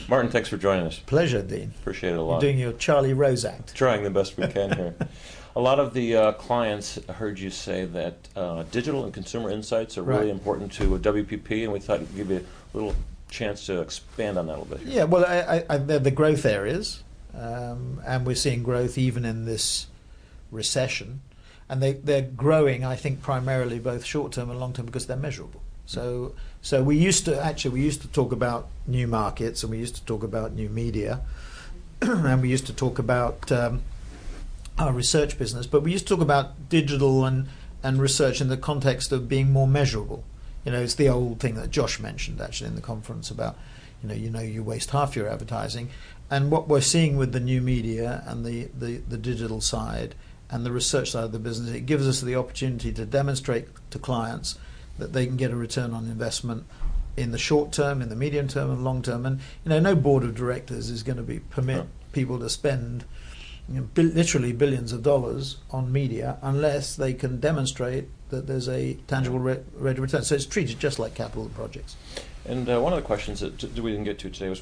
Martin, thanks for joining us. Pleasure, Dean. Appreciate it a lot. You're doing your Charlie Rose act. Trying the best we can here. A lot of the clients heard you say that digital and consumer insights are really important to WPP, and we thought we'd give you a little chance to expand on that a little bit here. Yeah, well, they're the growth areas, and we're seeing growth even in this recession. And they're growing, I think, primarily both short-term and long-term because they're measurable. So we used to talk about new markets, and we used to talk about new media, and we used to talk about our research business, but we used to talk about digital and research in the context of being more measurable. It's the old thing that Josh mentioned actually in the conference about, you waste half your advertising. And what we're seeing with the new media and the digital side and the research side of the business, it gives us the opportunity to demonstrate to clients that they can get a return on investment in the short term, in the medium term, and long term. And no board of directors is going to permit people to spend literally billions of dollars on media unless they can demonstrate that there's a tangible rate of return. So it's treated just like capital projects. And one of the questions that we didn't get to today was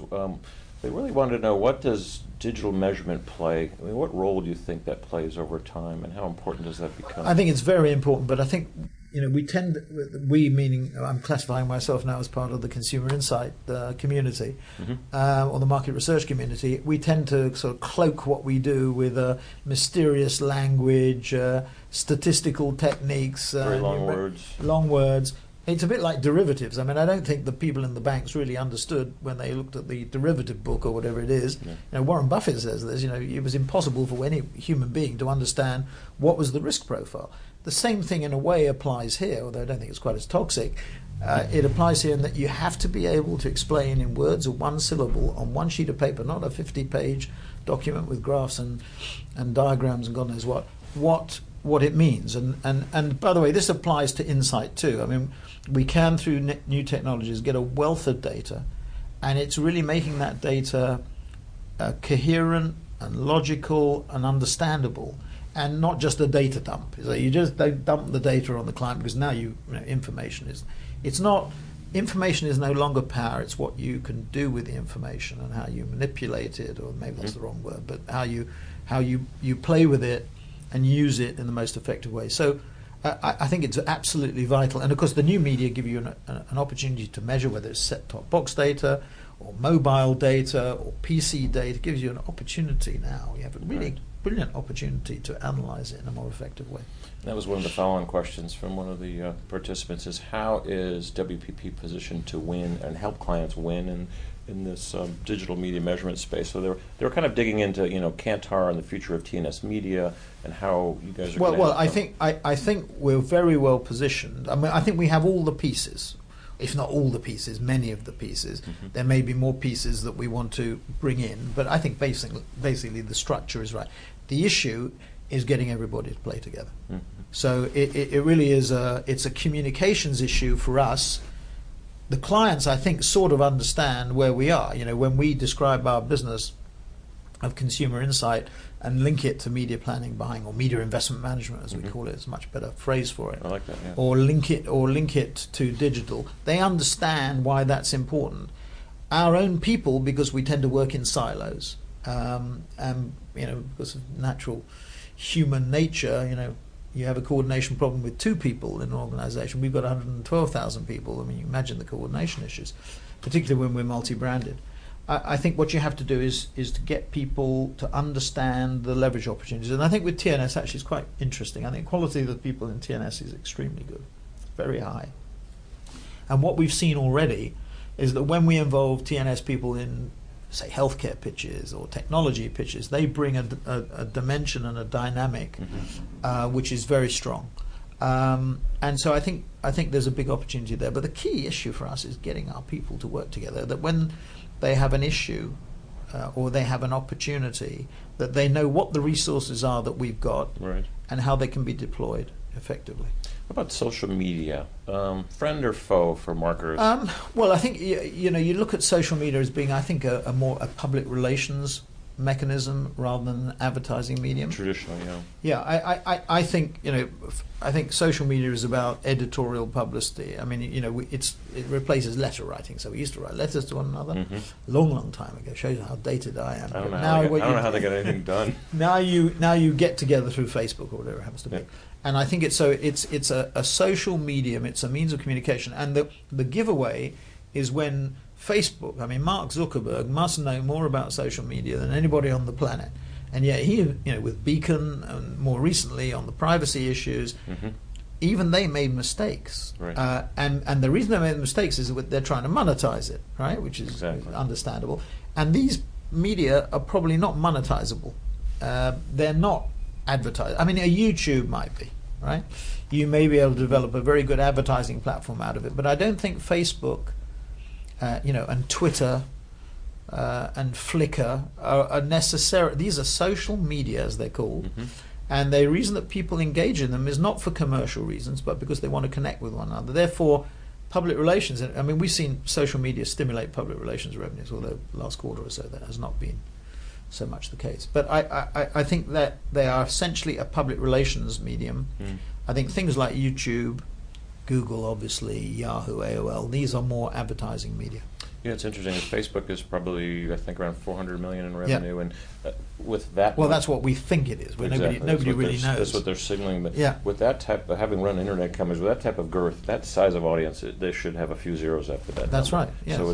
they really wanted to know, what does digital measurement play? I mean, what role do you think that plays over time, and how important does that become? I think it's very important, but I think we meaning I'm classifying myself now as part of the consumer insight community, or the market research community. We tend to sort of cloak what we do with mysterious language, statistical techniques, very long words. Long words. It's a bit like derivatives. I mean, I don't think the people in the banks really understood when they looked at the derivative book or whatever it is. Yeah. Warren Buffett says this. It was impossible for any human being to understand what was the risk profile. The same thing in a way applies here, although I don't think it's quite as toxic. It applies here in that you have to be able to explain in words of one syllable on one sheet of paper, not a 50-page document with graphs and diagrams and God knows what it means. And by the way, this applies to insight too. I mean, we can, through new technologies, get a wealth of data, and it's really making that data coherent and logical and understandable, and not just a data dump. So you just don't dump the data on the client, because now information is no longer power. It's what you can do with the information and how you manipulate it, or maybe that's the wrong word, but how you play with it and use it in the most effective way. So I think it's absolutely vital. And of course, the new media give you an opportunity to measure whether it's set-top box data or mobile data or PC data. It gives you an opportunity now. You have a really brilliant opportunity to analyze it in a more effective way. That was one of the follow-on questions from one of the participants, is how is WPP positioned to win and help clients win in this digital media measurement space? So they were kind of digging into Kantar and the future of TNS media and how you guys are. Well, I think we're very well positioned. I mean, I think we have all the pieces, if not all the pieces, many of the pieces. There may be more pieces that we want to bring in, but I think basically the structure is right. The issue is getting everybody to play together. So it really is it's a communications issue for us. The clients, I think, sort of understand where we are. When we describe our business of consumer insight and link it to media planning, buying, or media investment management, as we call it, it's a much better phrase for it. I like that. Yeah. Or link it to digital. They understand why that's important. Our own people, because we tend to work in silos, and because of natural human nature, you have a coordination problem with 2 people in an organization. We've got 112,000 people. I mean, you imagine the coordination issues, particularly when we're multi-branded. I think what you have to do is to get people to understand the leverage opportunities. And I think with TNS, actually, it's quite interesting. I think the quality of the people in TNS is extremely good, very high. And what we've seen already is that when we involve TNS people in, say, healthcare pitches or technology pitches, they bring a dimension and a dynamic which is very strong. And so I think there's a big opportunity there. But the key issue for us is getting our people to work together, that when they have an issue or they have an opportunity, that they know what the resources are that we've got and how they can be deployed effectively. What about social media? Friend or foe for marketers? Well, I think you look at social media as being, I think, a more public relations mechanism rather than an advertising medium. Traditionally, yeah. Yeah, I think, I think social media is about editorial publicity. I mean, it replaces letter writing. So we used to write letters to one another long time ago. Shows you how dated I am. I don't know how they get anything done. Now you get together through Facebook or whatever it happens to be. And I think it's a social medium. It's a means of communication. And the giveaway is when Facebook, I mean, Mark Zuckerberg must know more about social media than anybody on the planet. And yet he, with Beacon and more recently on the privacy issues, even they made mistakes. Right. And the reason they made mistakes is that they're trying to monetize it, right? Which is understandable. And these media are probably not monetizable. They're not advertised. I mean, a YouTube might be, right? You may be able to develop a very good advertising platform out of it, but I don't think Facebook, and Twitter and Flickr are necessary. These are social media, as they're called, and the reason that people engage in them is not for commercial reasons, but because they want to connect with one another. Therefore, public relations, I mean, we've seen social media stimulate public relations revenues, although last quarter or so that has not been so much the case. But I think that they are essentially a public relations medium. I think things like YouTube, Google, obviously, Yahoo, AOL, these are more advertising media. Yeah, it's interesting. Facebook is probably, I think, around $400 million in revenue, and with that. Well, that's what we think it is. But exactly. Nobody really knows. That's what they're signaling. But with that type of, having run internet companies, with that type of girth, that size of audience, they should have a few zeros after that. That's number. right. Yes. So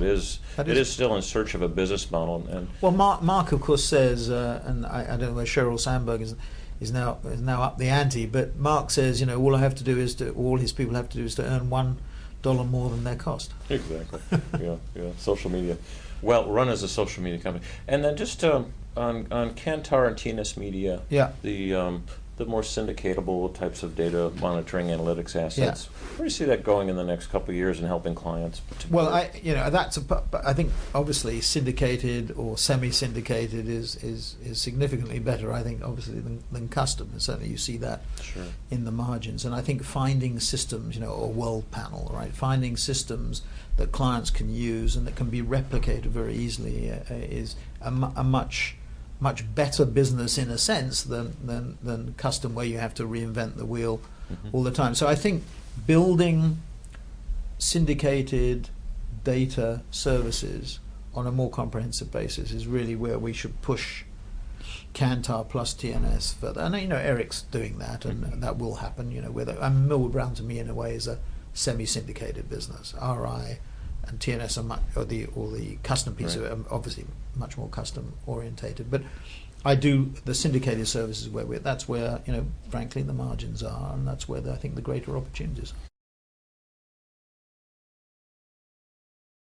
it is still in search of a business model. And well, Mark of course says, and I don't know where Sheryl Sandberg is now up the ante, but Mark says, all all his people have to do is to earn $1 more than their cost. Exactly. yeah. Social media. Well, run as a social media company, and then just on Kantar and TNS Media. Yeah. The more syndicatable types of data monitoring analytics assets. Where do you see that going in the next couple of years in helping clients? Well, I think obviously syndicated or semi-syndicated is significantly better. I think obviously than custom, and certainly you see that in the margins. And I think finding systems, or World Panel, right? Finding systems that clients can use and that can be replicated very easily is a much better business in a sense than custom, where you have to reinvent the wheel all the time. So I think building syndicated data services on a more comprehensive basis is really where we should push Kantar plus TNS further. And Eric's doing that, and that will happen. Millward Brown to me in a way is a semi-syndicated business. RI and TNS are the custom piece of it, obviously much more custom orientated. But I do the syndicated services that's where frankly the margins are, and that's where I think the greater opportunities are.